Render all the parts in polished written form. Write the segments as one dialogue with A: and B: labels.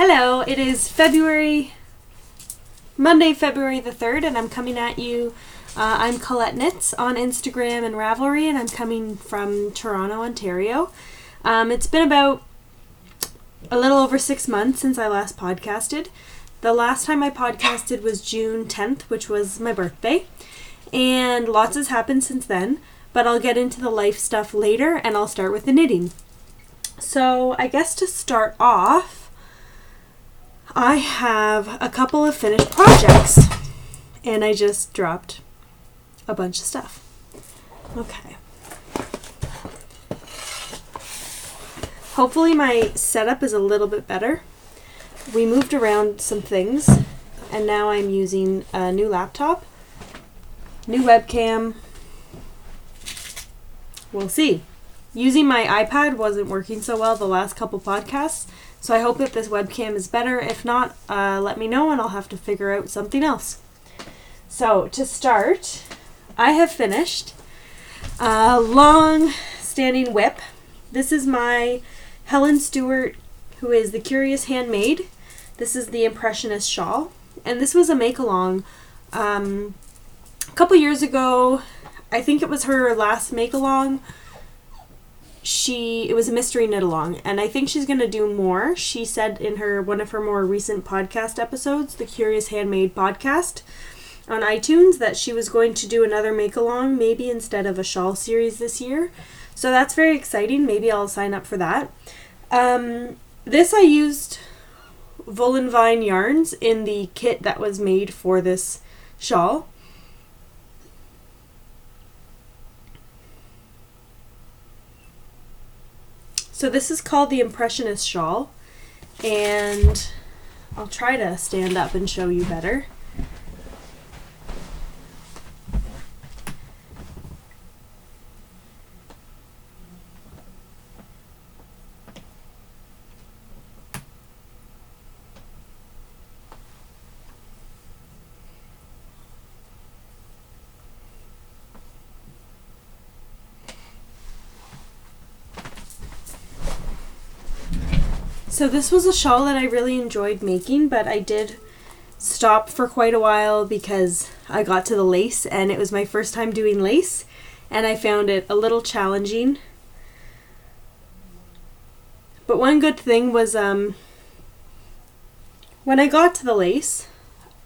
A: Hello, it is Monday, February the 3rd, and I'm coming at you. I'm Collette Knits on Instagram and Ravelry, and I'm coming from Toronto, Ontario. It's been about a little over 6 months since I last podcasted. The last time I podcasted was June 10th, which was my birthday, and lots has happened since then, but I'll get into the life stuff later, and I'll start with the knitting. So I guess to start off, I have a couple of finished projects, and I just dropped a bunch of stuff. Okay. Hopefully my setup is a little bit better. We moved around some things, and now I'm using a new laptop, new webcam. We'll see. Using my iPad wasn't working so well the last couple podcasts, so I hope that this webcam is better. If not, let me know and I'll have to figure out something else. So to start, I have finished a long-standing whip. This is my Helen Stewart, who is the Curious Handmaid. This is the Impressionist Shawl, and this was a make-along a couple years ago. I think it was her last make-along. It was a mystery knit along, and I think she's going to do more. She said in one of her more recent podcast episodes, the Curious Handmaid podcast on iTunes, that she was going to do another make along, maybe instead of a shawl series this year. So that's very exciting. Maybe I'll sign up for that. This I used Woolen Vine yarns in the kit that was made for this shawl. So this is called the Impressionist Shawl, and I'll try to stand up and show you better. So this was a shawl that I really enjoyed making, but I did stop for quite a while because I got to the lace, and it was my first time doing lace, and I found it a little challenging. But one good thing was when I got to the lace,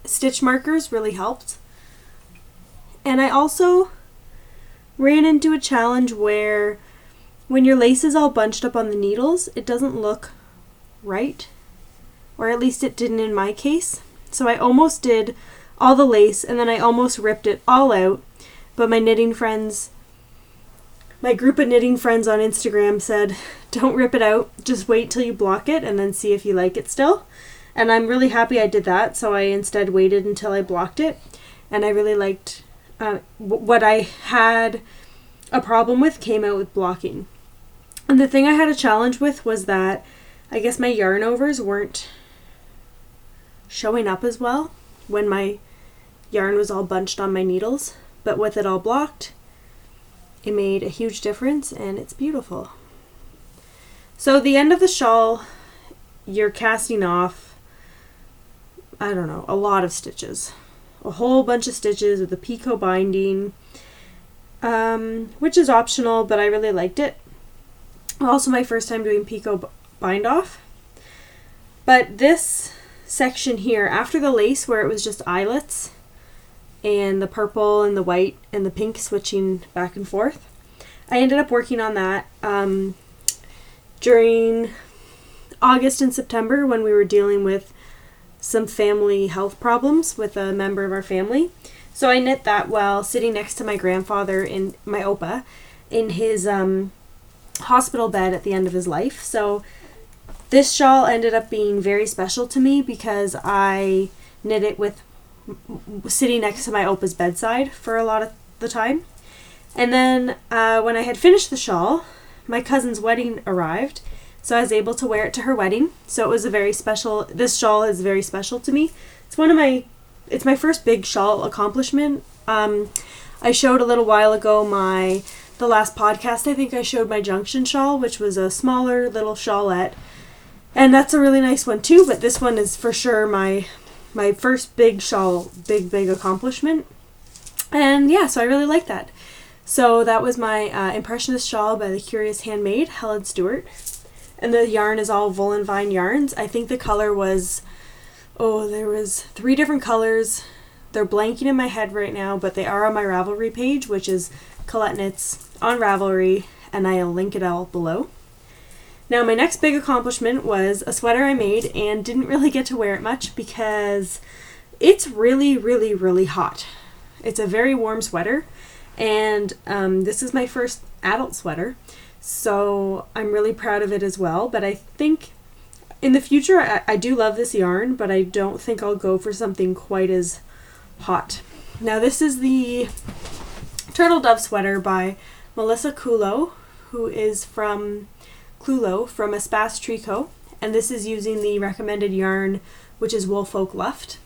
A: stitch markers really helped. And I also ran into a challenge where when your lace is all bunched up on the needles, it doesn't look right, or at least it didn't in my case. So I almost did all the lace, and then I almost ripped it all out, but my group of knitting friends on Instagram said, don't rip it out, just wait till you block it and then see if you like it still. And I'm really happy I did that, so I instead waited until I blocked it, and I really liked what I had a problem with came out with blocking. And the thing I had a challenge with was that I guess my yarn overs weren't showing up as well when my yarn was all bunched on my needles, but with it all blocked, it made a huge difference, and it's beautiful. So the end of the shawl, you're casting off, I don't know, a lot of stitches. A whole bunch of stitches with the picot binding, which is optional, but I really liked it. Also my first time doing picot bind off. But this section here, after the lace where it was just eyelets and the purple and the white and the pink switching back and forth, I ended up working on that during August and September when we were dealing with some family health problems with a member of our family. So I knit that while sitting next to my grandfather, in my Opa, in his hospital bed at the end of his life. So this shawl ended up being very special to me because I knit it with sitting next to my Opa's bedside for a lot of the time. And then when I had finished the shawl, my cousin's wedding arrived, so I was able to wear it to her wedding. So it was this shawl is very special to me. It's my first big shawl accomplishment. I showed a little while ago the last podcast, I think I showed my Junction shawl, which was a smaller little shawlette And that's a really nice one too, but this one is for sure my first big shawl, big accomplishment. And yeah, so I really like that. So that was my Impressionist Shawl by the Curious Handmade, Helen Stewart. And the yarn is all Woolen Vine yarns. I think the color was, there was 3 different colors. They're blanking in my head right now, but they are on my Ravelry page, which is Collette Knits on Ravelry, and I'll link it all below. Now my next big accomplishment was a sweater I made and didn't really get to wear it much because it's really hot. It's a very warm sweater, and this is my first adult sweater, so I'm really proud of it as well. But I think in the future, I do love this yarn, but I don't think I'll go for something quite as hot. Now this is the Turtle Dove sweater by Melissa Clulo, who is from Espace Tricot, and this is using the recommended yarn, which is Woolfolk Luft.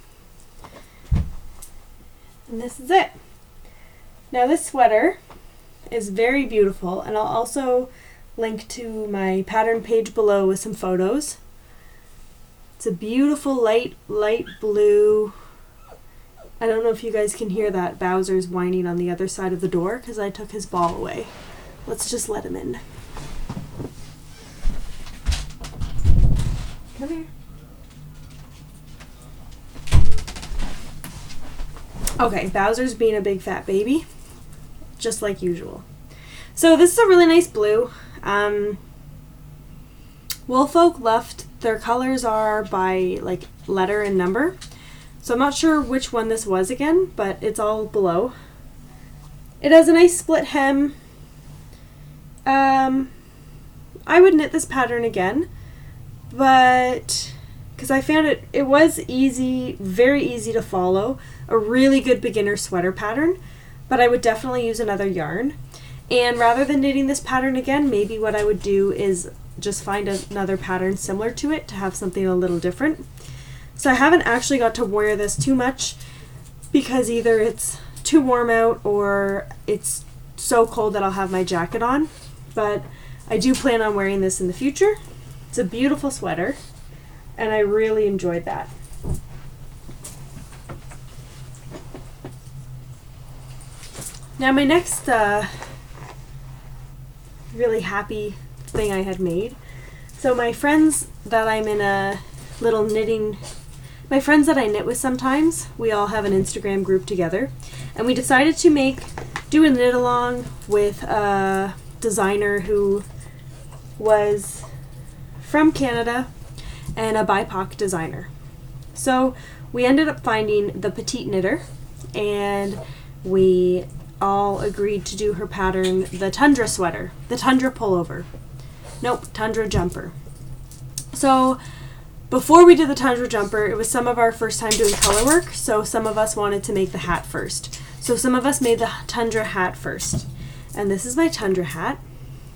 A: And this is it. Now this sweater is very beautiful, and I'll also link to my pattern page below with some photos. It's a beautiful light blue. I don't know if you guys can hear that. Bowser's whining on the other side of the door because I took his ball away. Let's just let him in. Come here. Okay, Bowser's being a big fat baby, just like usual. So this is a really nice blue. Woolfolk Luft, their colors are by like letter and number. So I'm not sure which one this was again, but it's all below. It has a nice split hem. I would knit this pattern again, but because I found it was easy, very easy to follow, a really good beginner sweater pattern, but I would definitely use another yarn. And rather than knitting this pattern again, maybe what I would do is just find another pattern similar to it to have something a little different. So I haven't actually got to wear this too much because either it's too warm out or it's so cold that I'll have my jacket on, but I do plan on wearing this in the future. It's a beautiful sweater, and I really enjoyed that. Now my next really happy thing I had made. So my friends that I'm in a little knitting, my friends that I knit with sometimes, we all have an Instagram group together, and we decided to do a knit along with a designer who was from Canada and a BIPOC designer. So we ended up finding the Petite Knitter, and we all agreed to do her pattern, the Tundra sweater, the Tundra pullover. Nope, Tundra jumper. So before we did the Tundra jumper, it was some of our first time doing color work, so some of us wanted to make the hat first. So some of us made the Tundra hat first. And this is my Tundra hat.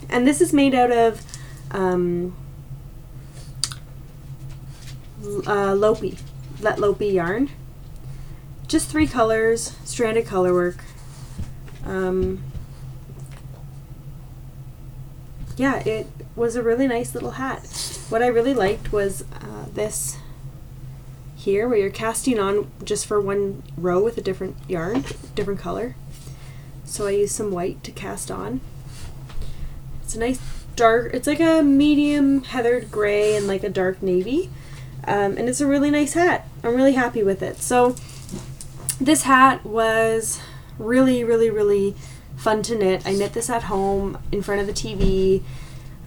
A: And this is made out of Lopi, Let Lopi yarn. Just 3 colors, stranded color work. Yeah, it was a really nice little hat. What I really liked was this here, where you're casting on just for one row with a different yarn, different color. So I used some white to cast on. It's a nice dark, it's like a medium heathered gray and like a dark navy. And it's a really nice hat. I'm really happy with it. So this hat was really fun to knit. I knit this at home in front of the TV.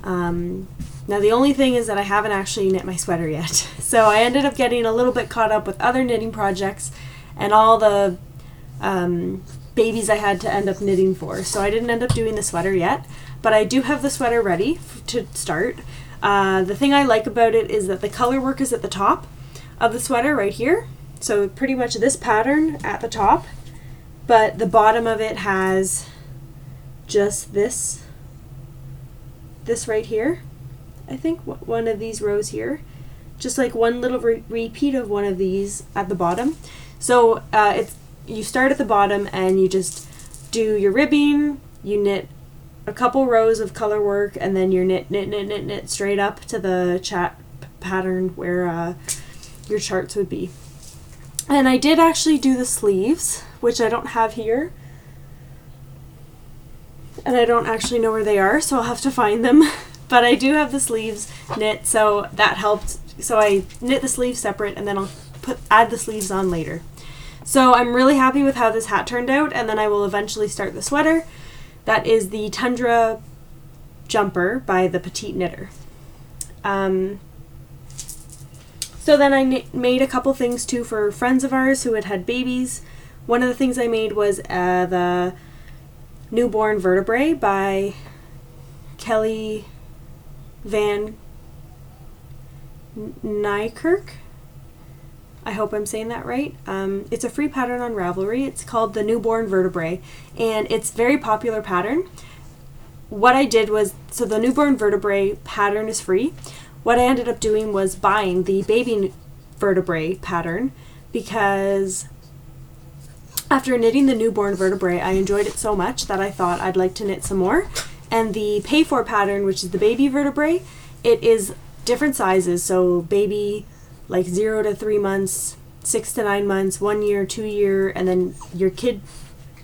A: Now the only thing is that I haven't actually knit my sweater yet. So I ended up getting a little bit caught up with other knitting projects and all the babies I had to end up knitting for. So I didn't end up doing the sweater yet, but I do have the sweater ready to start. The thing I like about it is that the color work is at the top of the sweater right here. So pretty much this pattern at the top, but the bottom of it has just this right here. I think one of these rows here, just like one little repeat of one of these at the bottom. So you start at the bottom and you just do your ribbing, you knit a couple rows of color work, and then you knit straight up to the pattern where your charts would be. And I did actually do the sleeves, which I don't have here. And I don't actually know where they are, so I'll have to find them. But I do have the sleeves knit, so that helped. So I knit the sleeves separate, and then I'll add the sleeves on later. So I'm really happy with how this hat turned out, and then I will eventually start the sweater. That is the Tundra jumper by the Petite Knitter. So then I made a couple things too for friends of ours who had had babies. One of the things I made was the Newborn Vertebrae by Kelly Van Nykirk. I hope I'm saying that right. It's a free pattern on Ravelry. It's called the Newborn Vertebrae, and it's a very popular pattern. What I did was, so the Newborn Vertebrae pattern is free. What I ended up doing was buying the Baby Vertebrae pattern, because after knitting the Newborn Vertebrae, I enjoyed it so much that I thought I'd like to knit some more. And the Pay For pattern, which is the Baby Vertebrae, it is different sizes. So baby, like 0 to 3 months, 6 to 9 months, 1 year, 2 year, and then your kid,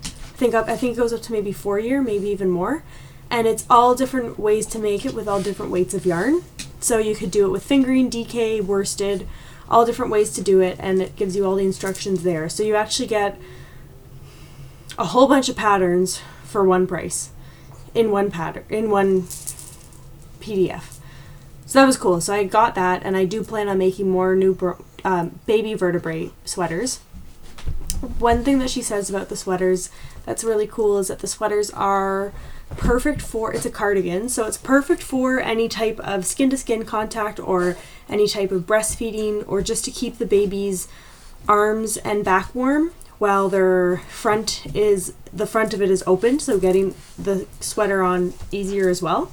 A: I think it goes up to maybe 4 year, maybe even more. And it's all different ways to make it with all different weights of yarn. So you could do it with fingering, DK, worsted, all different ways to do it, and it gives you all the instructions there. So you actually get a whole bunch of patterns for one price in one PDF. So that was cool. So I got that, and I do plan on making more new Baby Vertebrae sweaters. One thing that she says about the sweaters that's really cool is that the sweaters are perfect for, it's a cardigan, so it's perfect for any type of skin-to-skin contact or any type of breastfeeding, or just to keep the baby's arms and back warm while the front of it is open, so getting the sweater on easier as well.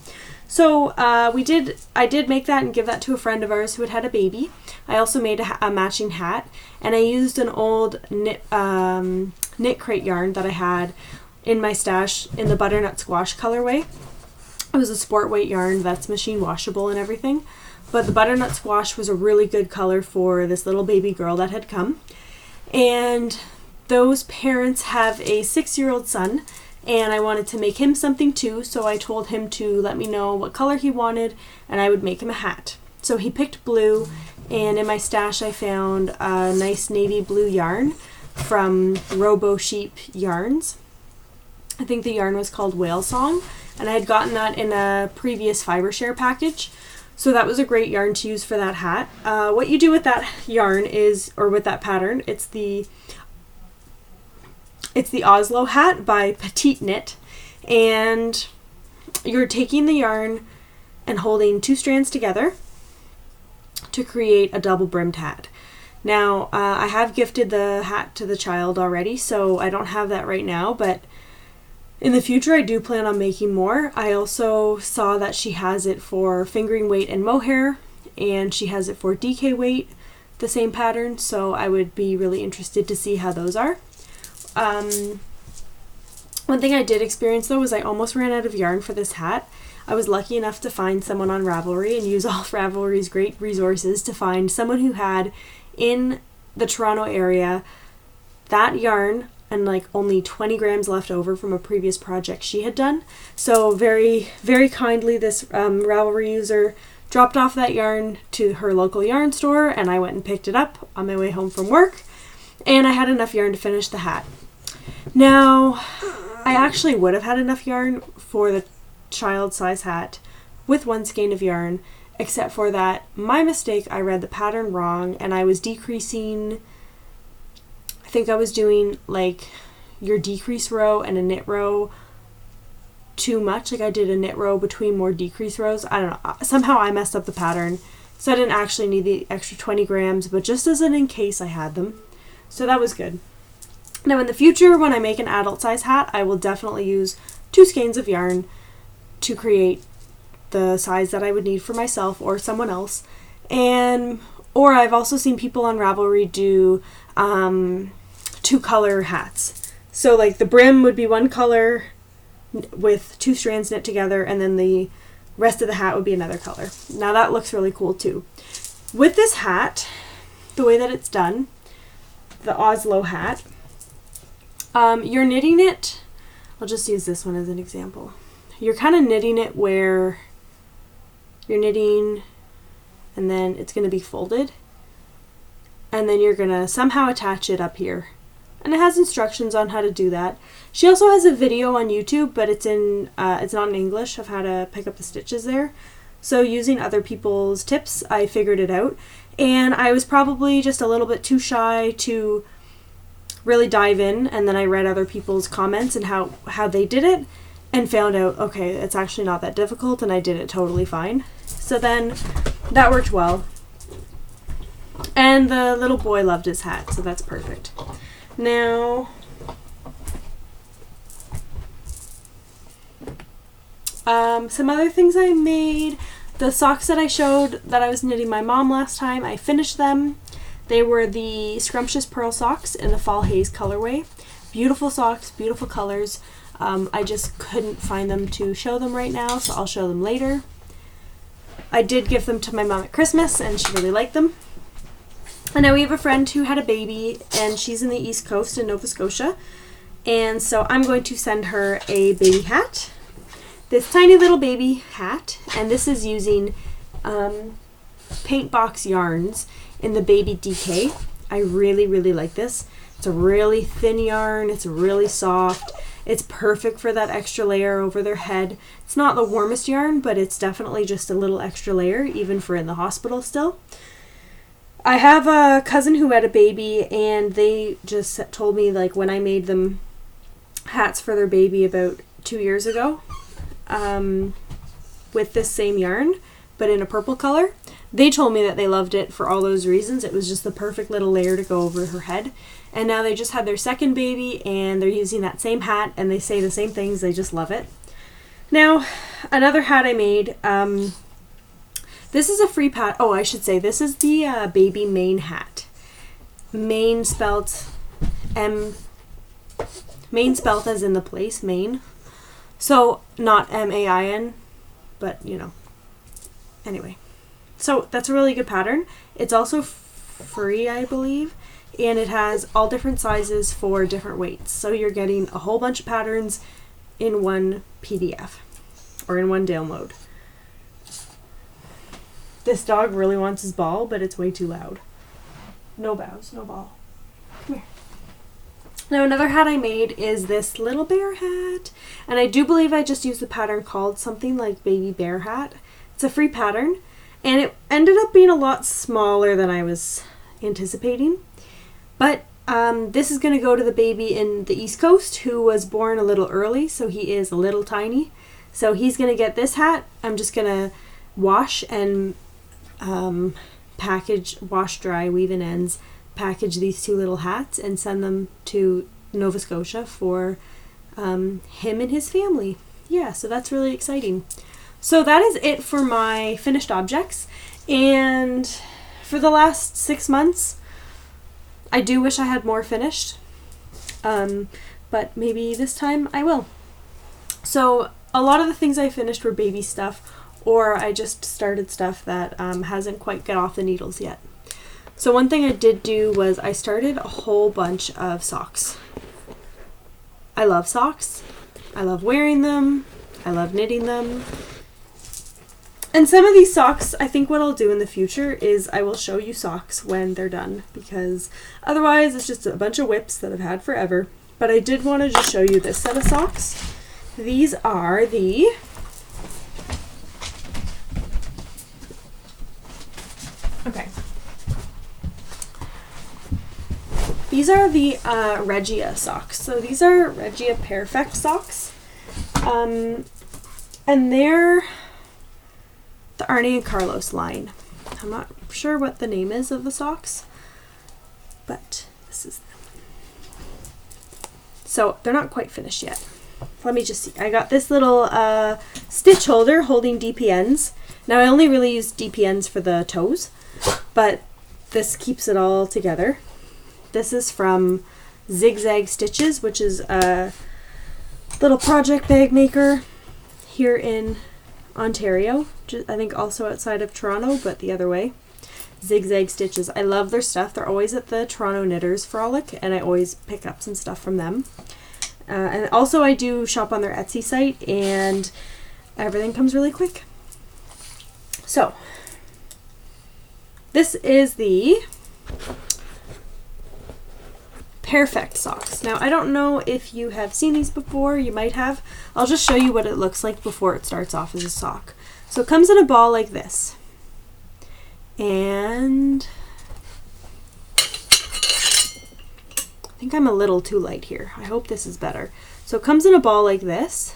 A: So I did make that and give that to a friend of ours who had had a baby. I also made a matching hat, and I used an old knit crate yarn that I had in my stash in the butternut squash colorway. It was a sport weight yarn that's machine washable and everything, but the butternut squash was a really good color for this little baby girl that had come. And those parents have a 6-year-old son, and I wanted to make him something too, so I told him to let me know what color he wanted, and I would make him a hat. So he picked blue, and in my stash I found a nice navy blue yarn from Robo Sheep Yarns. I think the yarn was called Whale Song, and I had gotten that in a previous fiber share package. So that was a great yarn to use for that hat. What you do with that yarn is, or with that pattern, it's the Oslo hat by Petite Knit, and you're taking the yarn and holding 2 strands together to create a double brimmed hat. Now, I have gifted the hat to the child already, so I don't have that right now, but in the future I do plan on making more. I also saw that she has it for fingering weight and mohair, and she has it for DK weight, the same pattern, so I would be really interested to see how those are. One thing I did experience though was I almost ran out of yarn for this hat. I was lucky enough to find someone on Ravelry and use all of Ravelry's great resources to find someone who had in the Toronto area that yarn and like only 20 grams left over from a previous project she had done. So very, very kindly this Ravelry user dropped off that yarn to her local yarn store, and I went and picked it up on my way home from work, and I had enough yarn to finish the hat. Now, I actually would have had enough yarn for the child size hat with 1 skein of yarn, except for that my mistake, I read the pattern wrong, and I was decreasing, I think I was doing like your decrease row and a knit row too much. Like I did a knit row between more decrease rows. I don't know. Somehow I messed up the pattern, so I didn't actually need the extra 20 grams, but just as an in case I had them. So that was good. Now in the future, when I make an adult size hat, I will definitely use 2 skeins of yarn to create the size that I would need for myself or someone else. Or I've also seen people on Ravelry do 2 color hats. So like the brim would be 1 color with 2 strands knit together, and then the rest of the hat would be another color. Now that looks really cool too. With this hat, the way that it's done, the Oslo hat, you're knitting it, I'll just use this one as an example. You're kind of knitting it where you're knitting and then it's going to be folded. And then you're going to somehow attach it up here. And it has instructions on how to do that. She also has a video on YouTube, but it's not in English, of how to pick up the stitches there. So using other people's tips, I figured it out. And I was probably just a little bit too shy to really dive in. And then I read other people's comments and how they did it and found out, okay, it's actually not that difficult and I did it totally fine. So then that worked well. And the little boy loved his hat, so that's perfect. Now, some other things I made. The socks that I showed that I was knitting my mom last time, I finished them. They were the Scrumptious Pearl socks in the Fall Haze colorway. Beautiful socks, beautiful colors. I just couldn't find them to show them right now, so I'll show them later. I did give them to my mom at Christmas, and she really liked them. And now we have a friend who had a baby, and she's in the East Coast in Nova Scotia. And so I'm going to send her a baby hat. This tiny little baby hat, and this is using paint box yarns in the Baby DK. I really, really like this. It's a really thin yarn. It's really soft. It's perfect for that extra layer over their head. It's not the warmest yarn, but it's definitely just a little extra layer, even for in the hospital still. I have a cousin who had a baby, and they just told me, like, when I made them hats for their baby about 2 years ago, with this same yarn, but in a purple color, they told me that they loved it for all those reasons. It was just the perfect little layer to go over her head. And now they just had their second baby, and they're using that same hat, and they say the same things. They just love it. Now, another hat I made, this is a free pat. Oh, I should say, this is the baby Maine hat. Maine spelt Maine spelt as in the place, Maine. So, not M-A-I-N, but, you know. Anyway. So, that's a really good pattern. It's also free, I believe. And it has all different sizes for different weights. So, you're getting a whole bunch of patterns in one PDF. Or in one download. This dog really wants his ball, but it's way too loud. No bows, no ball. Come here. Now another hat I made is this little bear hat. And I do believe I just used the pattern called something like Baby Bear Hat. It's a free pattern. And it ended up being a lot smaller than I was anticipating. But this is going to go to the baby in the East Coast who was born a little early. So he is a little tiny. So he's going to get this hat. I'm just going to wash and package, wash, dry, weave in ends, package these two little hats and send them to Nova Scotia for him and his family. Yeah, so that's really exciting. So that is it for my finished objects. And for the last 6 months, I do wish I had more finished. But maybe this time I will. So a lot of the things I finished were baby stuff, or I just started stuff that hasn't quite got off the needles yet. So one thing I did do was I started a whole bunch of socks. I love socks. I love wearing them. I love knitting them. And some of these socks, I think what I'll do in the future is I will show you socks when they're done, because otherwise it's just a bunch of whips that I've had forever. But I did want to just show you this set of socks. These are the These are the Regia socks. So these are Regia Perfect socks. And they're the Arnie and Carlos line. I'm not sure what the name is of the socks, but this is them. So they're not quite finished yet. Let me just see. I got this little stitch holder holding DPNs. Now I only really use DPNs for the toes, but this keeps it all together. This is from Zigzag Stitches, which is a little project bag maker here in Ontario. I think also outside of Toronto, but the other way. zigzag stitches. I love their stuff. They're always at the Toronto Knitters Frolic, and I always pick up some stuff from them. And also I do shop on their Etsy site, and everything comes really quick. So this is the Perfect socks. Now I don't know if you have seen these before, you might have. I'll just show you what it looks like before it starts off as a sock. So it comes in a ball like this. And I think I'm a little too light here. I hope this is better. So it comes in a ball like this.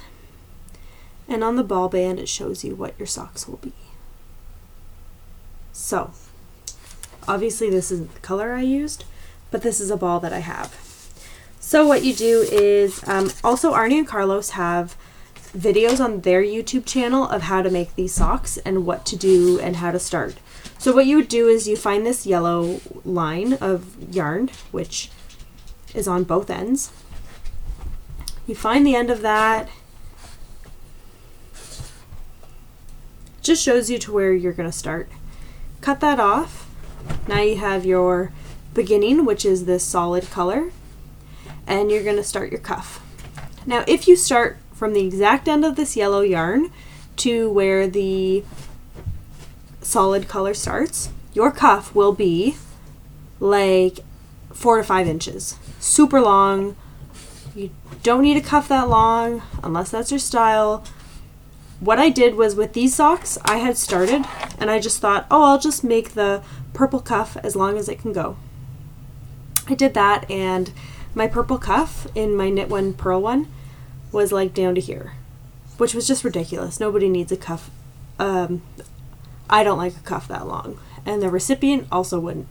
A: And on the ball band it shows you what your socks will be. So obviously this isn't the color I used, but this is a ball that I have. So what you do is, also Arnie and Carlos have videos on their YouTube channel of how to make these socks and what to do and how to start. So what you would do is you find this yellow line of yarn, which is on both ends. You find the end of that. Just shows you to where you're going to start. Cut that off. Now you have your beginning, which is this solid color, and you're going to start your cuff. Now if you start from the exact end of this yellow yarn to where the solid color starts, your cuff will be like 4 to 5 inches. Super long. You don't need a cuff that long unless that's your style. What I did was with these socks, I had started and I just thought, oh, I'll just make the purple cuff as long as it can go. I did that, and my purple cuff in my knit one purl one was like down to here, which was just ridiculous. Nobody needs a cuff. I don't like a cuff that long, and the recipient also wouldn't.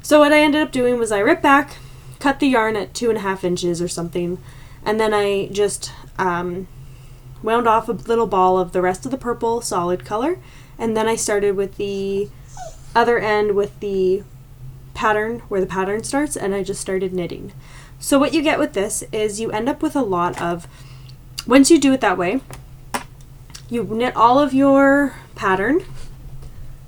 A: So what I ended up doing was I ripped back, cut the yarn at 2.5 inches or something, and then I just wound off a little ball of the rest of the purple solid color, and then I started with the other end with the pattern where the pattern starts, and I just started knitting. So what you get with this is you end up with a lot of, once you do it that way, you knit all of your pattern,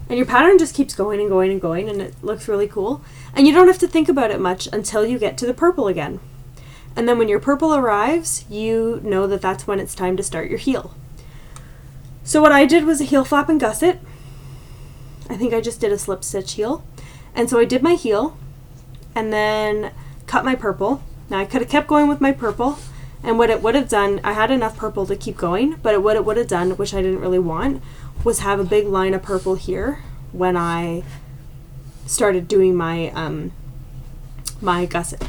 A: and your pattern just keeps going and going and going, and it looks really cool, and you don't have to think about it much until you get to the purple again. And then when your purple arrives, you know that that's when it's time to start your heel. So what I did was a heel flap and gusset. I think I just did a slip stitch heel. And so I did my heel and then cut my purple. Now I could have kept going with my purple, and what it would have done, I had enough purple to keep going, but what it would have done, which I didn't really want, was have a big line of purple here when I started doing my my gusset,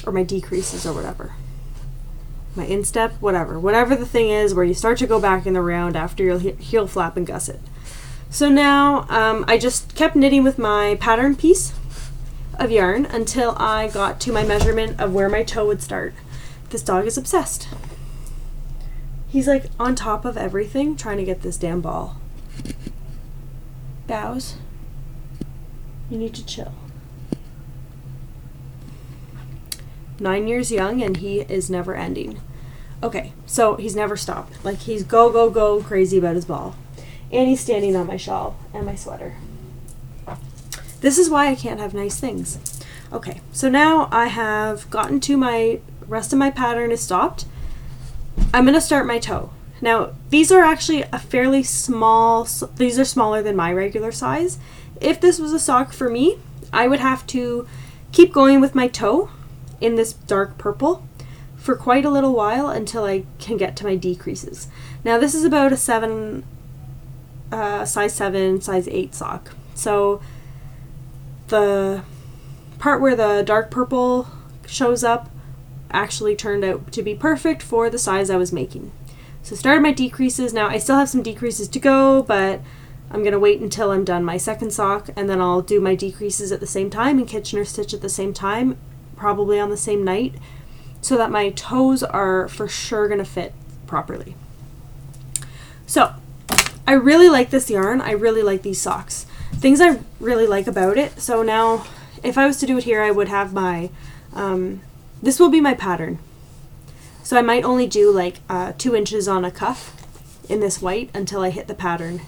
A: or my decreases or whatever. My instep, whatever the thing is where you start to go back in the round after your heel flap and gusset. So now I just kept knitting with my pattern piece of yarn until I got to my measurement of where my toe would start. This dog is obsessed. He's like on top of everything trying to get this damn ball. Bows, you need to chill. 9 years young and he is never ending. Okay, so he's never stopped. Like he's go crazy about his ball. And he's standing on my shawl and my sweater. This is why I can't have nice things. Okay, so now I have gotten to my rest of my pattern is stopped. I'm going to start my toe. Now, these are actually a fairly small, these are smaller than my regular size. If this was a sock for me, I would have to keep going with my toe in this dark purple for quite a little while until I can get to my decreases. Now, this is about a size 7, size 8 sock. So the part where the dark purple shows up actually turned out to be perfect for the size I was making. So started my decreases. Now I still have some decreases to go, but I'm going to wait until I'm done my second sock, and then I'll do my decreases at the same time and Kitchener stitch at the same time, probably on the same night, so that my toes are for sure going to fit properly. So I really like this yarn. I really like these socks. Things I really like about it. So now if I was to do it here, I would have my, this will be my pattern. So I might only do like 2 inches on a cuff in this white until I hit the pattern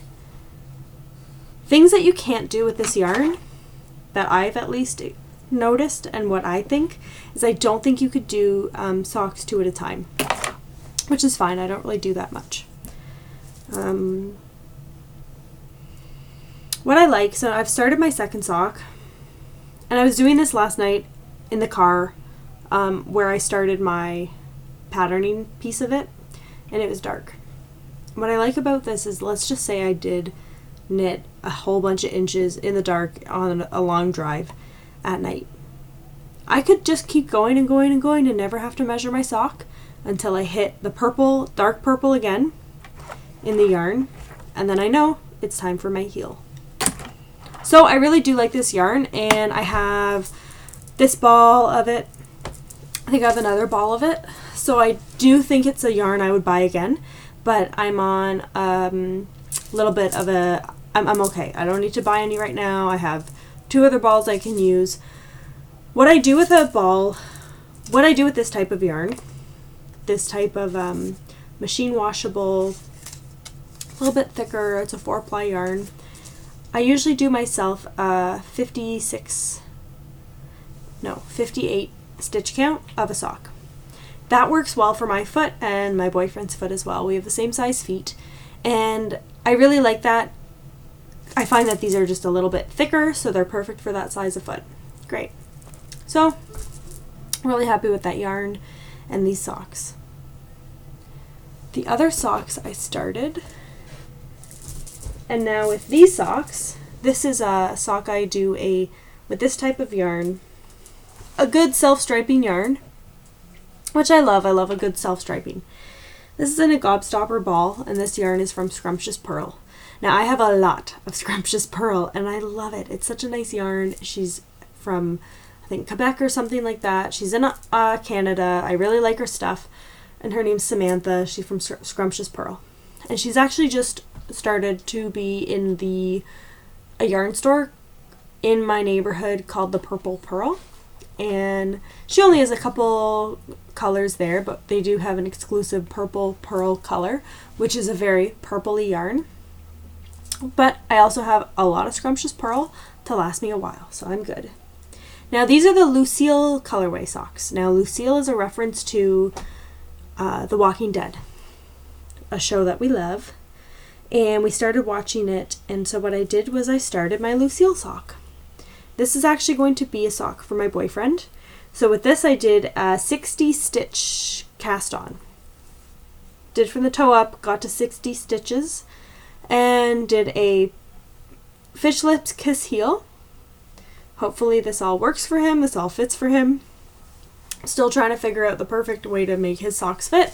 A: Things that you can't do with this yarn, that I've at least noticed, and what I think, is I don't think you could do socks 2 at a time, which is fine. I don't really do that much. What I like, so I've started my second sock, and I was doing this last night in the car, where I started my patterning piece of it, and it was dark. What I like about this is, let's just say I did knit a whole bunch of inches in the dark on a long drive at night. I could just keep going and going and going and never have to measure my sock until I hit the purple, dark purple again in the yarn, and then I know it's time for my heel. So I really do like this yarn, and I have this ball of it. I think I have another ball of it. So I do think it's a yarn I would buy again, but I'm on a little bit of a, I'm okay. I don't need to buy any right now. I have 2 other balls I can use. What I do with a ball, what I do with this type of yarn, this type of machine washable, a little bit thicker, it's a 4-ply yarn. I usually do myself a 58 stitch count of a sock. That works well for my foot and my boyfriend's foot as well. We have the same size feet, and I really like that. I find that these are just a little bit thicker, so they're perfect for that size of foot. Great. So, I'm really happy with that yarn and these socks. The other socks I started, and now with these socks, this is a sock I do with this type of yarn, a good self-striping yarn, which I love. I love a good self-striping. This is in a gobstopper ball, and this yarn is from Scrumptious Pearl. Now, I have a lot of Scrumptious Pearl, and I love it. It's such a nice yarn. She's from, I think, Quebec or something like that. She's in Canada. I really like her stuff, and her name's Samantha. She's from Scrumptious Pearl, and she's actually just started to be in a yarn store in my neighborhood called the Purple Pearl, and she only has a couple colors there, but they do have an exclusive purple pearl color, which is a very purpley yarn. But I also have a lot of Scrumptious Pearl to last me a while, so I'm good. Now these are the Lucille colorway socks. Now Lucille is a reference to The Walking Dead, a show that we love, and we started watching it, and so what I did was I started my Lucille sock. This is actually going to be a sock for my boyfriend. So with this I did a 60 stitch cast on. Did from the toe up, got to 60 stitches, and did a fish lips kiss heel. Hopefully this all works for him, this all fits for him. Still trying to figure out the perfect way to make his socks fit.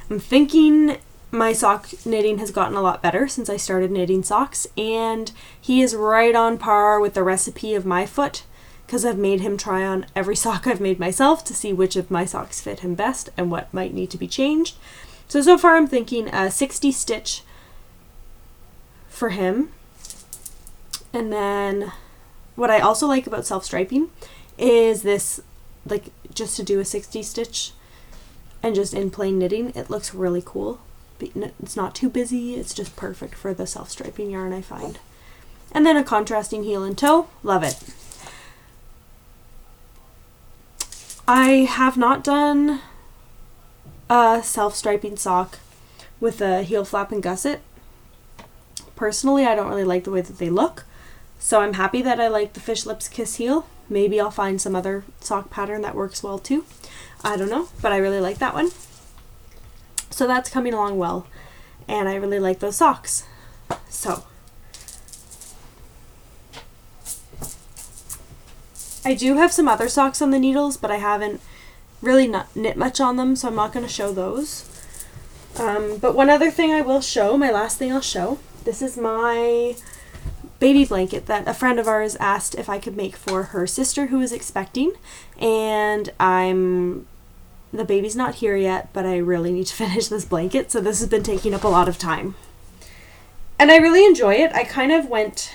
A: I'm thinking my sock knitting has gotten a lot better since I started knitting socks, and he is right on par with the recipe of my foot, because I've made him try on every sock I've made myself to see which of my socks fit him best and what might need to be changed. So far I'm thinking a 60 stitch for him. And then what I also like about self-striping is this, like, just to do a 60 stitch and just in plain knitting, it looks really cool. It's not too busy, it's just perfect for the self-striping yarn, I find. And then a contrasting heel and toe, love it. I have not done a self-striping sock with a heel flap and gusset. Personally, I don't really like the way that they look, so I'm happy that I like the fish lips kiss heel. Maybe I'll find some other sock pattern that works well too. I don't know, but I really like that one. So that's coming along well, and I really like those socks. So I do have some other socks on the needles, but I haven't really not knit much on them, so I'm not going to show those. But one other thing I will show, my last thing I'll show, this is my baby blanket that a friend of ours asked if I could make for her sister who is expecting, and the baby's not here yet, but I really need to finish this blanket, so this has been taking up a lot of time. And I really enjoy it. I kind of went,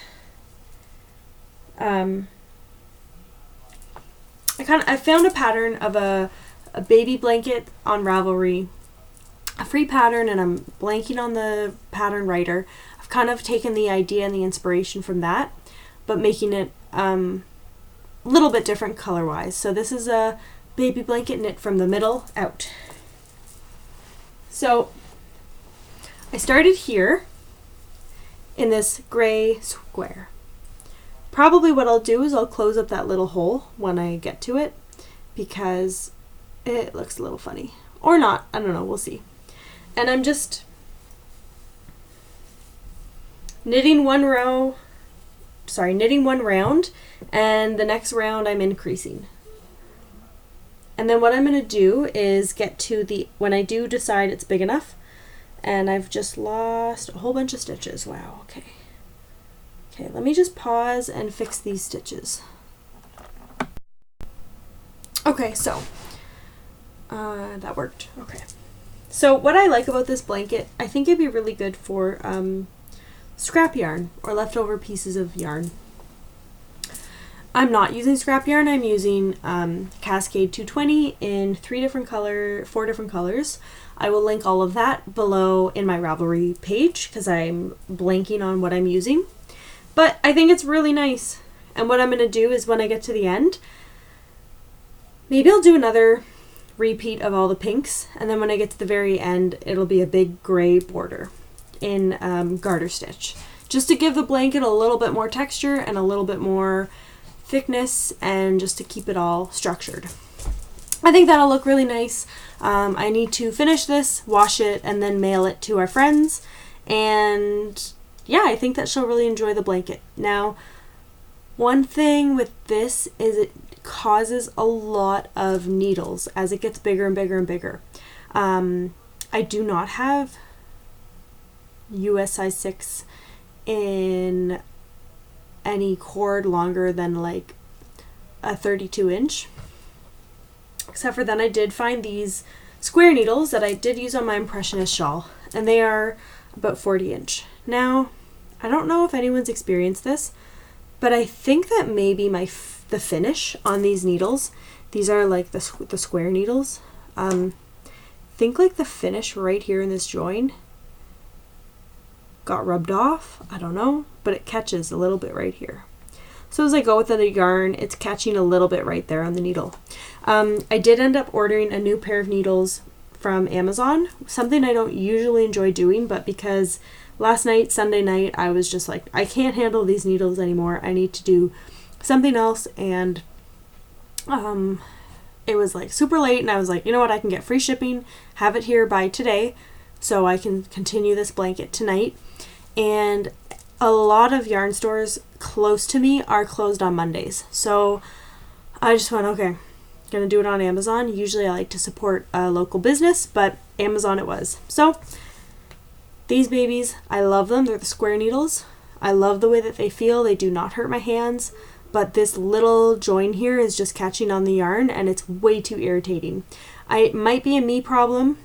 A: I found a pattern of a baby blanket on Ravelry a free pattern and I'm blanking on the pattern writer. I've kind of taken the idea and the inspiration from that, but making it a little bit different color wise. So this is a baby blanket knit from the middle out. So I started here in this gray square. Probably what I'll do is I'll close up that little hole when I get to it because it looks a little funny. Or not, I don't know, we'll see. And I'm just knitting one round, and the next round I'm increasing. And then what I'm going to do is get to when I do decide it's big enough, and I've just lost a whole bunch of stitches. Wow, okay. Okay, let me just pause and fix these stitches. Okay, so that worked. Okay. So what I like about this blanket, I think it'd be really good for scrap yarn or leftover pieces of yarn. I'm not using scrap yarn. I'm using Cascade 220 in 4 different colors. I will link all of that below in my Ravelry page because I'm blanking on what I'm using. But I think it's really nice. And what I'm going to do is when I get to the end, maybe I'll do another repeat of all the pinks. And then when I get to the very end, it'll be a big gray border in garter stitch. Just to give the blanket a little bit more texture and a little bit more thickness and just to keep it all structured. I think that'll look really nice. I need to finish this, wash it, and then mail it to our friends. And yeah, I think that she'll really enjoy the blanket. Now, one thing with this is it causes a lot of needles as it gets bigger and bigger and bigger. I do not have US size 6 in any cord longer than like a 32 inch. Except for then I did find these square needles that I did use on my Impressionist shawl, and they are about 40 inch. Now, I don't know if anyone's experienced this, but I think that maybe the finish on these needles, these are like the square needles, think like the finish right here in this join got rubbed off. I don't know, but it catches a little bit right here. So as I go with the yarn, it's catching a little bit right there on the needle. I did end up ordering a new pair of needles from Amazon, something I don't usually enjoy doing, but because last night, Sunday night, I was just like, I can't handle these needles anymore. I need to do something else, and it was like super late, and I was like, you know what, I can get free shipping, have it here by today, so I can continue this blanket tonight. And a lot of yarn stores close to me are closed on Mondays, so I just went, okay, gonna do it on Amazon. Usually I like to support a local business, but Amazon it was. So these babies, I love them. They're the square needles. I love the way that they feel. They do not hurt my hands, but this little join here is just catching on the yarn, and it's way too irritating. It might be a me problem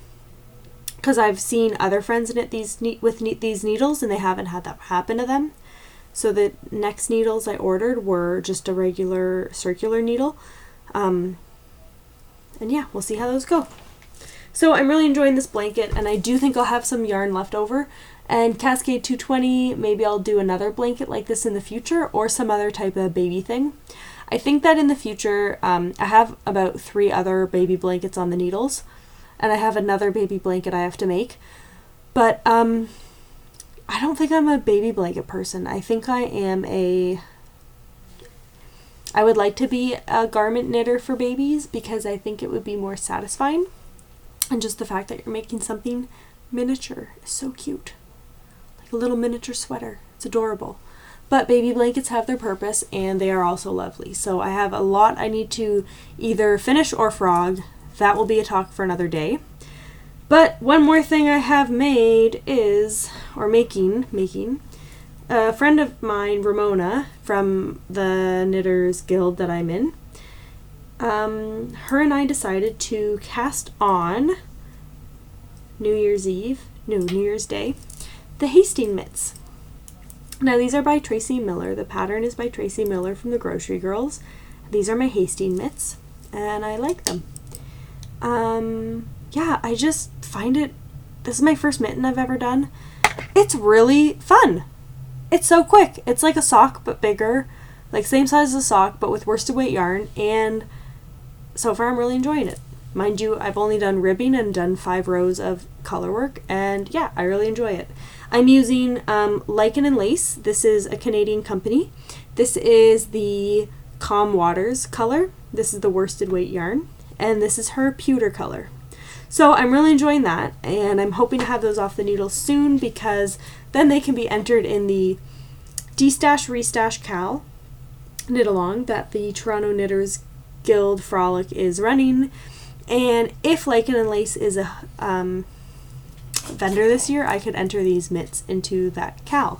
A: because I've seen other friends knit these needles and they haven't had that happen to them. So the next needles I ordered were just a regular circular needle. And yeah, we'll see how those go. So I'm really enjoying this blanket, and I do think I'll have some yarn left over. And Cascade 220, maybe I'll do another blanket like this in the future, or some other type of baby thing. I think that in the future, I have about 3 other baby blankets on the needles, and I have another baby blanket I have to make. But I don't think I'm a baby blanket person. I think I would like to be a garment knitter for babies because I think it would be more satisfying. And just the fact that you're making something miniature is so cute. Like a little miniature sweater. It's adorable. But baby blankets have their purpose, and they are also lovely. So I have a lot I need to either finish or frog. That will be a talk for another day. But one more thing I have made is, or making, a friend of mine, Ramona, from the Knitters Guild that I'm in, her and I decided to cast on New Year's Day, the Hasting mitts. Now these are by Tracy Miller. The pattern is by Tracy Miller from the Grocery Girls. These are my Hasting mitts, and I like them. Yeah, I just find it this is my first mitten I've ever done. It's really fun. It's so quick. It's like a sock but bigger, like same size as a sock but with worsted weight yarn, and so far I'm really enjoying it. Mind you, I've only done ribbing and done 5 rows of color work, and yeah, I really enjoy it. I'm using Lichen and Lace. This is a Canadian company. This is the Calm Waters color. This is the worsted weight yarn, and this is her pewter color. So I'm really enjoying that, and I'm hoping to have those off the needle soon, because then they can be entered in the De-Stash Restash Cal knit along that the Toronto Knitters Guild Frolic is running. And if Lichen and Lace is a vendor this year, I could enter these mitts into that cal.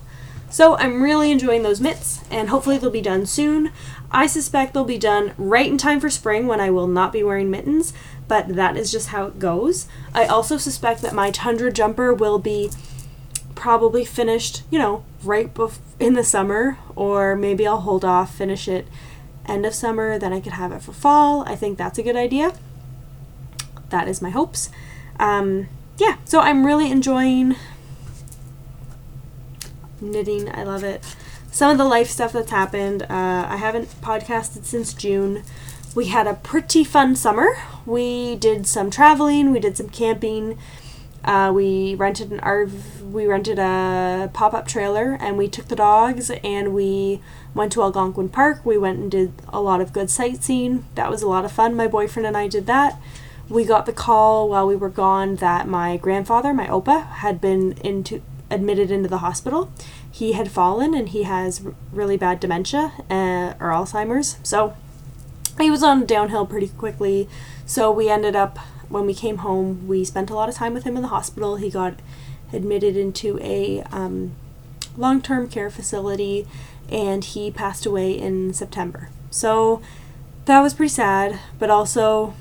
A: So I'm really enjoying those mitts, and hopefully they'll be done soon. I suspect they'll be done right in time for spring when I will not be wearing mittens, but that is just how it goes. I also suspect that my Tundra jumper will be probably finished, right in the summer, or maybe I'll hold off, finish it end of summer, then I could have it for fall. I think that's a good idea. That is my hopes. Yeah, so I'm really enjoying knitting. I love it. Some of the life stuff that's happened. I haven't podcasted since June. We had a pretty fun summer. We did some traveling. We did some camping. We rented a pop-up trailer, and we took the dogs and we went to Algonquin Park. We went and did a lot of good sightseeing. That was a lot of fun. My boyfriend and I did that. We got the call while we were gone that my grandfather, my Opa, had been admitted into the hospital. He had fallen, and he has really bad dementia or Alzheimer's. So he was on downhill pretty quickly. So we ended up, when we came home, we spent a lot of time with him in the hospital. He got admitted into a long-term care facility, and he passed away in September. So that was pretty sad, but also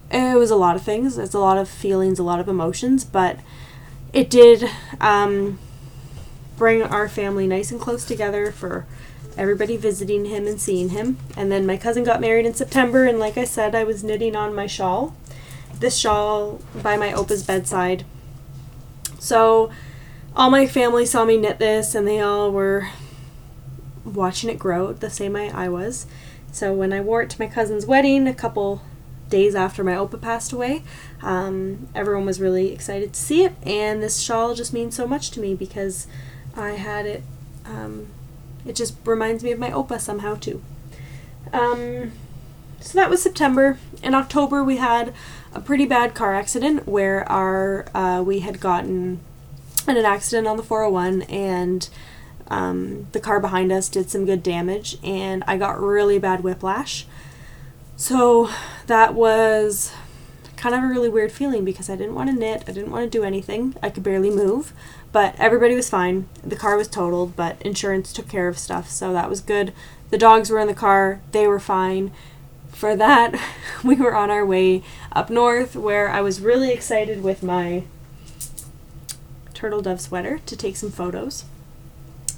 A: it was a lot of things. It's a lot of feelings, a lot of emotions, but it did bring our family nice and close together for everybody visiting him and seeing him. And then my cousin got married in September, and like I said, I was knitting on my shawl. This shawl by my Opa's bedside. So all my family saw me knit this, and they all were watching it grow the same way I was. So when I wore it to my cousin's wedding a couple days after my Opa passed away, everyone was really excited to see it, and this shawl just means so much to me because I had it. It just reminds me of my Opa somehow too. So that was September. In October we had a pretty bad car accident where we had gotten in an accident on the 401, and the car behind us did some good damage, and I got really bad whiplash. So that was kind of a really weird feeling because I didn't want to knit, I didn't want to do anything, I could barely move, but everybody was fine. The car was totaled, but insurance took care of stuff, so that was good. The dogs were in the car, they were fine. For that, we were on our way up north, where I was really excited with my turtle dove sweater to take some photos.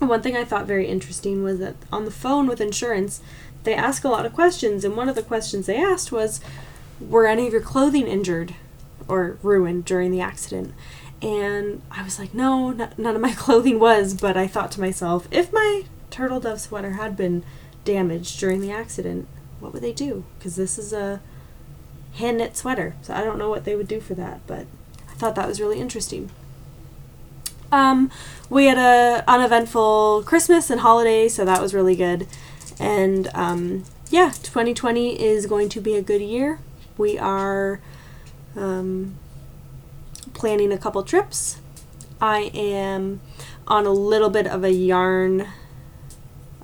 A: And one thing I thought very interesting was that on the phone with insurance, they ask a lot of questions, and one of the questions they asked was, were any of your clothing injured or ruined during the accident? And I was like, no, none of my clothing was, but I thought to myself, if my turtle dove sweater had been damaged during the accident, what would they do? Because this is a hand knit sweater, so I don't know what they would do for that, but I thought that was really interesting. We had a uneventful Christmas and holiday, so that was really good. And yeah, 2020 is going to be a good year. We are planning a couple trips. I am on a little bit of a yarn.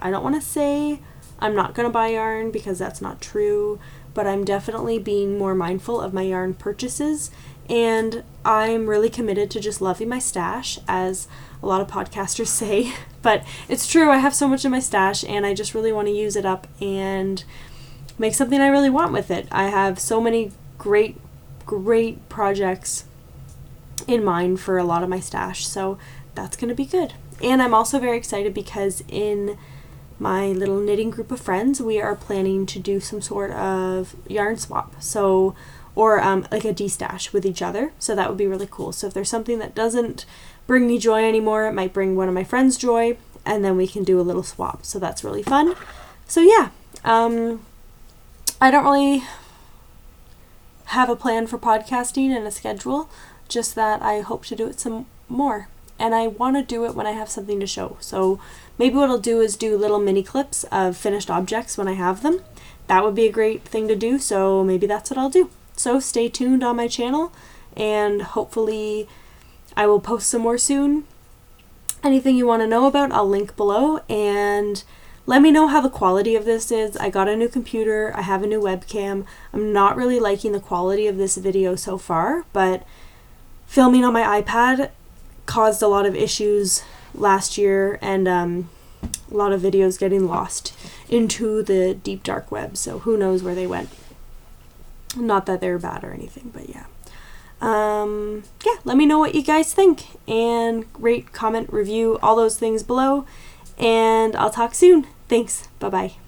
A: I don't want to say I'm not going to buy yarn because that's not true, but I'm definitely being more mindful of my yarn purchases, and I'm really committed to just loving my stash, as a lot of podcasters say, but it's true. I have so much in my stash, and I just really want to use it up and make something I really want with it. I have so many great projects in mind for a lot of my stash, so that's going to be good. And I'm also very excited because in my little knitting group of friends, we are planning to do some sort of yarn swap. So or like a de-stash with each other. So that would be really cool. So if there's something that doesn't bring me joy anymore, it might bring one of my friends joy, and then we can do a little swap. So that's really fun. So yeah, I don't really have a plan for podcasting and a schedule, just that I hope to do it some more. And I want to do it when I have something to show. So maybe what I'll do is do little mini clips of finished objects when I have them. That would be a great thing to do, so maybe that's what I'll do. So stay tuned on my channel, and hopefully I will post some more soon. Anything you want to know about, I'll link below, and let me know how the quality of this is. I got a new computer, I have a new webcam. I'm not really liking the quality of this video so far, but filming on my iPad caused a lot of issues last year, and a lot of videos getting lost into the deep dark web, so who knows where they went. Not that they're bad or anything, but yeah. Yeah, let me know what you guys think, and rate, comment, review, all those things below, and I'll talk soon. Thanks. Bye-bye.